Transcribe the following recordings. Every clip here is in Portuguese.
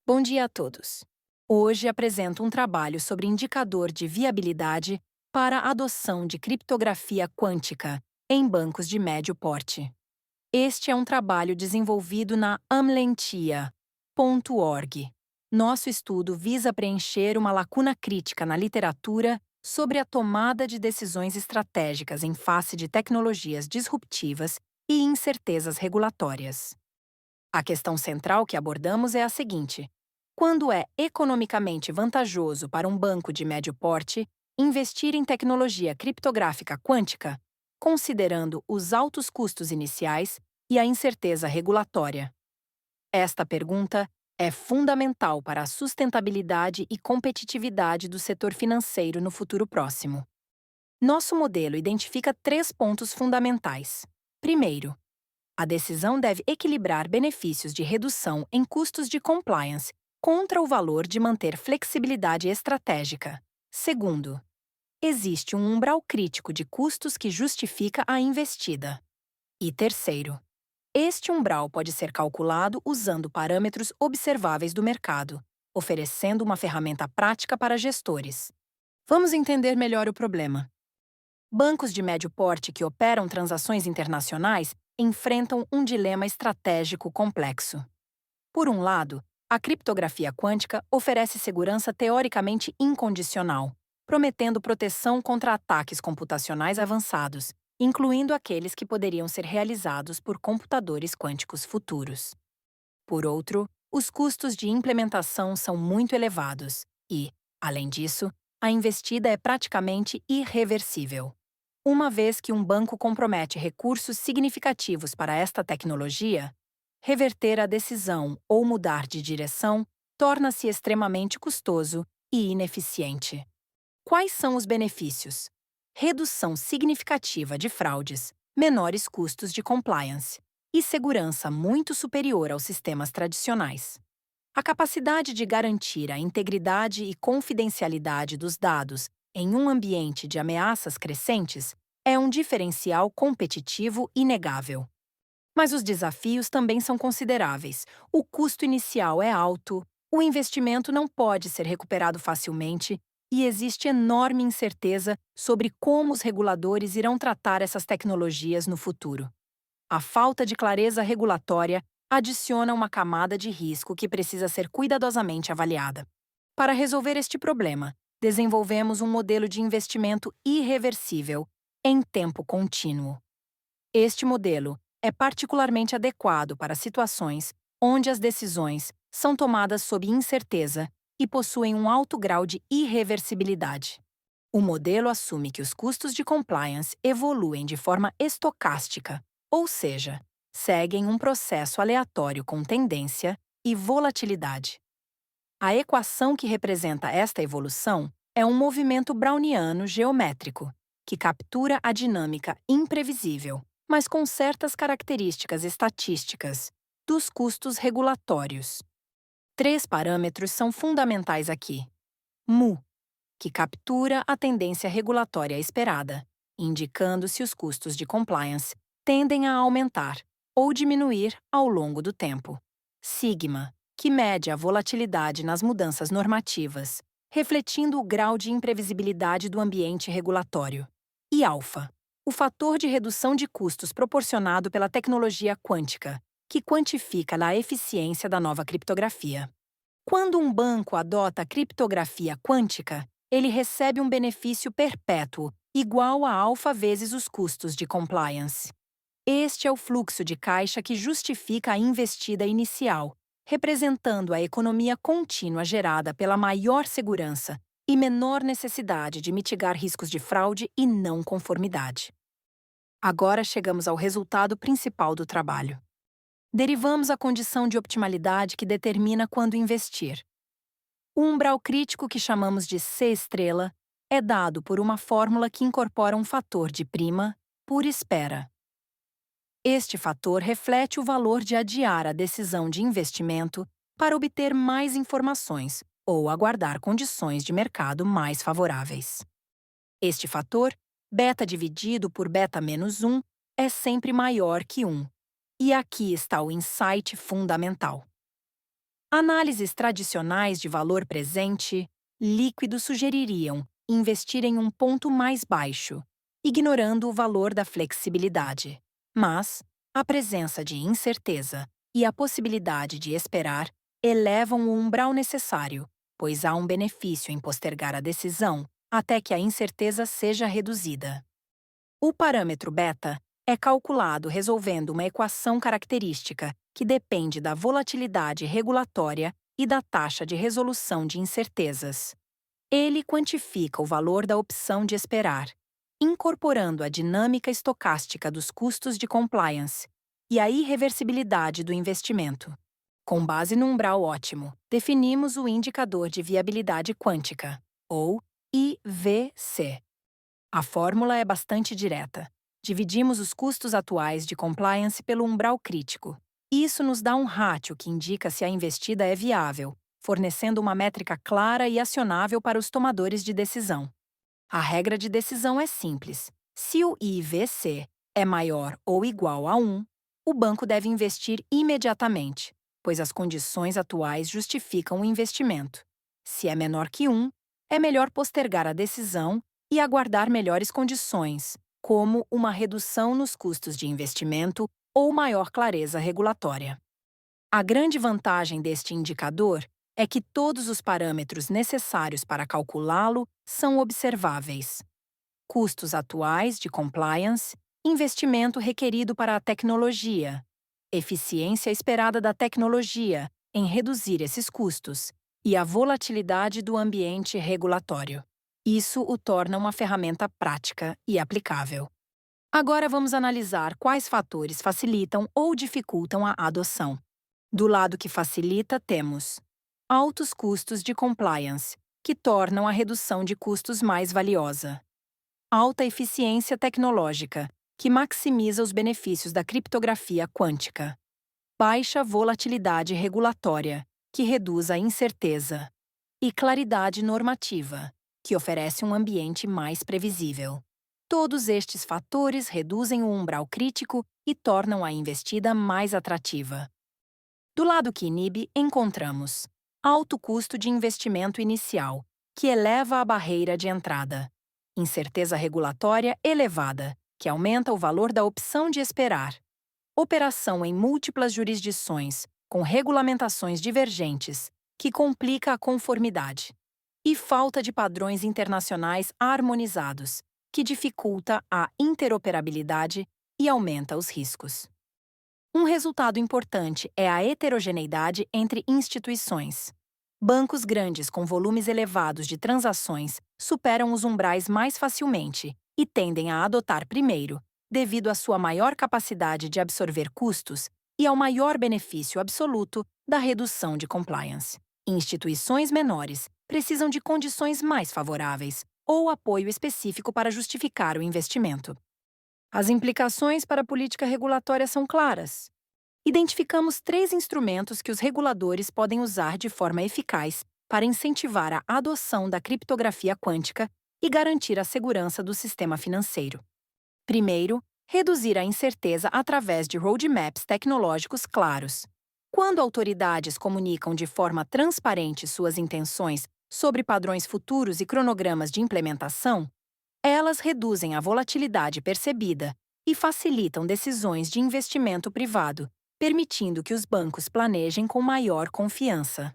Bom dia a todos. Hoje apresento um trabalho sobre indicador de viabilidade para a adoção de criptografia quântica em bancos de médio porte. Este é um trabalho desenvolvido na amlentia.org. Nosso estudo visa preencher uma lacuna crítica na literatura sobre a tomada de decisões estratégicas em face de tecnologias disruptivas e incertezas regulatórias. A questão central que abordamos é a seguinte: quando é economicamente vantajoso para um banco de médio porte investir em tecnologia criptográfica quântica, considerando os altos custos iniciais e a incerteza regulatória? Esta pergunta é fundamental para a sustentabilidade e competitividade do setor financeiro no futuro próximo. Nosso modelo identifica três pontos fundamentais. Primeiro, a decisão deve equilibrar benefícios de redução em custos de compliance contra o valor de manter flexibilidade estratégica. Segundo, existe um umbral crítico de custos que justifica a investida. E terceiro, este umbral pode ser calculado usando parâmetros observáveis do mercado, oferecendo uma ferramenta prática para gestores. Vamos entender melhor o problema. Bancos de médio porte que operam transações internacionais enfrentam um dilema estratégico complexo. Por um lado, a criptografia quântica oferece segurança teoricamente incondicional, prometendo proteção contra ataques computacionais avançados, incluindo aqueles que poderiam ser realizados por computadores quânticos futuros. Por outro, os custos de implementação são muito elevados e, além disso, a investida é praticamente irreversível. Uma vez que um banco compromete recursos significativos para esta tecnologia, reverter a decisão ou mudar de direção torna-se extremamente custoso e ineficiente. Quais são os benefícios? Redução significativa de fraudes, menores custos de compliance e segurança muito superior aos sistemas tradicionais. A capacidade de garantir a integridade e confidencialidade dos dados em um ambiente de ameaças crescentes é um diferencial competitivo inegável. Mas os desafios também são consideráveis. O custo inicial é alto, o investimento não pode ser recuperado facilmente e existe enorme incerteza sobre como os reguladores irão tratar essas tecnologias no futuro. A falta de clareza regulatória adiciona uma camada de risco que precisa ser cuidadosamente avaliada. Para resolver este problema, desenvolvemos um modelo de investimento irreversível, em tempo contínuo. Este modelo é particularmente adequado para situações onde as decisões são tomadas sob incerteza e possuem um alto grau de irreversibilidade. O modelo assume que os custos de compliance evoluem de forma estocástica, ou seja, seguem um processo aleatório com tendência e volatilidade. A equação que representa esta evolução é um movimento browniano geométrico, que captura a dinâmica imprevisível, mas com certas características estatísticas, dos custos regulatórios. Três parâmetros são fundamentais aqui. Mu, que captura a tendência regulatória esperada, indicando se os custos de compliance tendem a aumentar ou diminuir ao longo do tempo. Sigma, que mede a volatilidade nas mudanças normativas, refletindo o grau de imprevisibilidade do ambiente regulatório. E alfa, o fator de redução de custos proporcionado pela tecnologia quântica, que quantifica a eficiência da nova criptografia. Quando um banco adota a criptografia quântica, ele recebe um benefício perpétuo, igual a alfa vezes os custos de compliance. Este é o fluxo de caixa que justifica a investida inicial, representando a economia contínua gerada pela maior segurança e menor necessidade de mitigar riscos de fraude e não conformidade. Agora chegamos ao resultado principal do trabalho. Derivamos a condição de optimalidade que determina quando investir. O umbral crítico que chamamos de C estrela é dado por uma fórmula que incorpora um fator de prima por espera. Este fator reflete o valor de adiar a decisão de investimento para obter mais informações ou aguardar condições de mercado mais favoráveis. Este fator, beta dividido por beta menos 1, é sempre maior que 1. E aqui está o insight fundamental. Análises tradicionais de valor presente, líquido sugeririam investir em um ponto mais baixo, ignorando o valor da flexibilidade. Mas a presença de incerteza e a possibilidade de esperar elevam o umbral necessário, pois há um benefício em postergar a decisão até que a incerteza seja reduzida. O parâmetro beta é calculado resolvendo uma equação característica que depende da volatilidade regulatória e da taxa de resolução de incertezas. Ele quantifica o valor da opção de esperar, incorporando a dinâmica estocástica dos custos de compliance e a irreversibilidade do investimento. Com base no umbral ótimo, definimos o indicador de viabilidade quântica, ou IVC. A fórmula é bastante direta. Dividimos os custos atuais de compliance pelo umbral crítico. Isso nos dá um ratio que indica se a investida é viável, fornecendo uma métrica clara e acionável para os tomadores de decisão. A regra de decisão é simples. Se o IVC é maior ou igual a 1, o banco deve investir imediatamente, pois as condições atuais justificam o investimento. Se é menor que 1, é melhor postergar a decisão e aguardar melhores condições, como uma redução nos custos de investimento ou maior clareza regulatória. A grande vantagem deste indicador é que todos os parâmetros necessários para calculá-lo são observáveis. Custos atuais de compliance, investimento requerido para a tecnologia, eficiência esperada da tecnologia em reduzir esses custos e a volatilidade do ambiente regulatório. Isso o torna uma ferramenta prática e aplicável. Agora vamos analisar quais fatores facilitam ou dificultam a adoção. Do lado que facilita, temos altos custos de compliance, que tornam a redução de custos mais valiosa. Alta eficiência tecnológica, que maximiza os benefícios da criptografia quântica. Baixa volatilidade regulatória, que reduz a incerteza. E claridade normativa, que oferece um ambiente mais previsível. Todos estes fatores reduzem o umbral crítico e tornam a investida mais atrativa. Do lado que inibe, encontramos alto custo de investimento inicial, que eleva a barreira de entrada. Incerteza regulatória elevada, que aumenta o valor da opção de esperar. Operação em múltiplas jurisdições, com regulamentações divergentes, que complica a conformidade. E falta de padrões internacionais harmonizados, que dificulta a interoperabilidade e aumenta os riscos. Um resultado importante é a heterogeneidade entre instituições. Bancos grandes com volumes elevados de transações superam os umbrais mais facilmente e tendem a adotar primeiro, devido à sua maior capacidade de absorver custos e ao maior benefício absoluto da redução de compliance. Instituições menores precisam de condições mais favoráveis ou apoio específico para justificar o investimento. As implicações para a política regulatória são claras. Identificamos 3 instrumentos que os reguladores podem usar de forma eficaz para incentivar a adoção da criptografia quântica e garantir a segurança do sistema financeiro. Primeiro, reduzir a incerteza através de roadmaps tecnológicos claros. Quando autoridades comunicam de forma transparente suas intenções sobre padrões futuros e cronogramas de implementação, elas reduzem a volatilidade percebida e facilitam decisões de investimento privado, permitindo que os bancos planejem com maior confiança.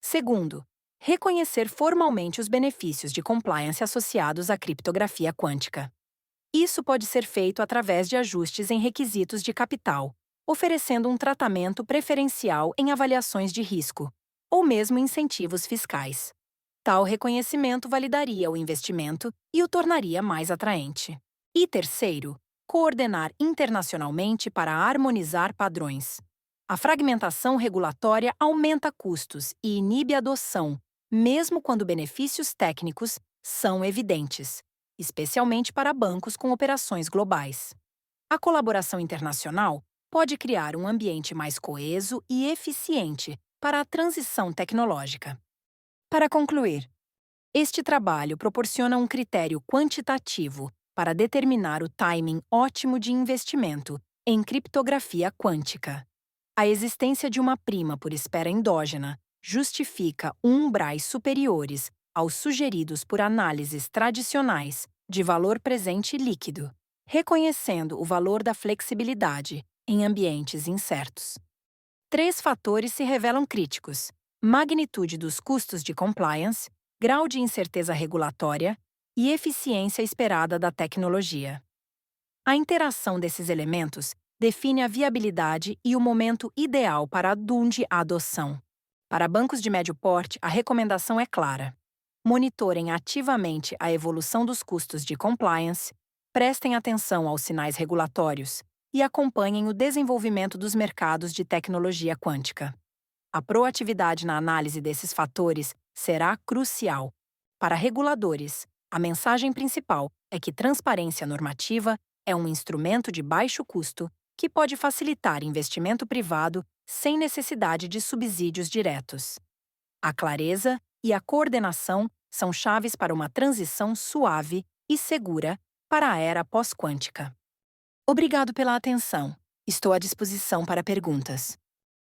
Segundo, reconhecer formalmente os benefícios de compliance associados à criptografia quântica. Isso pode ser feito através de ajustes em requisitos de capital, oferecendo um tratamento preferencial em avaliações de risco, ou mesmo incentivos fiscais. Tal reconhecimento validaria o investimento e o tornaria mais atraente. E terceiro, coordenar internacionalmente para harmonizar padrões. A fragmentação regulatória aumenta custos e inibe a adoção, mesmo quando benefícios técnicos são evidentes, especialmente para bancos com operações globais. A colaboração internacional pode criar um ambiente mais coeso e eficiente para a transição tecnológica. Para concluir, este trabalho proporciona um critério quantitativo para determinar o timing ótimo de investimento em criptografia quântica. A existência de uma prima por espera endógena justifica umbrais superiores aos sugeridos por análises tradicionais de valor presente líquido, reconhecendo o valor da flexibilidade em ambientes incertos. Três fatores se revelam críticos: magnitude dos custos de compliance, grau de incerteza regulatória e eficiência esperada da tecnologia. A interação desses elementos define a viabilidade e o momento ideal para a adoção. Para bancos de médio porte, a recomendação é clara: monitorem ativamente a evolução dos custos de compliance, prestem atenção aos sinais regulatórios e acompanhem o desenvolvimento dos mercados de tecnologia quântica. A proatividade na análise desses fatores será crucial. Para reguladores, a mensagem principal é que transparência normativa é um instrumento de baixo custo que pode facilitar investimento privado sem necessidade de subsídios diretos. A clareza e a coordenação são chaves para uma transição suave e segura para a era pós-quântica. Obrigado pela atenção. Estou à disposição para perguntas.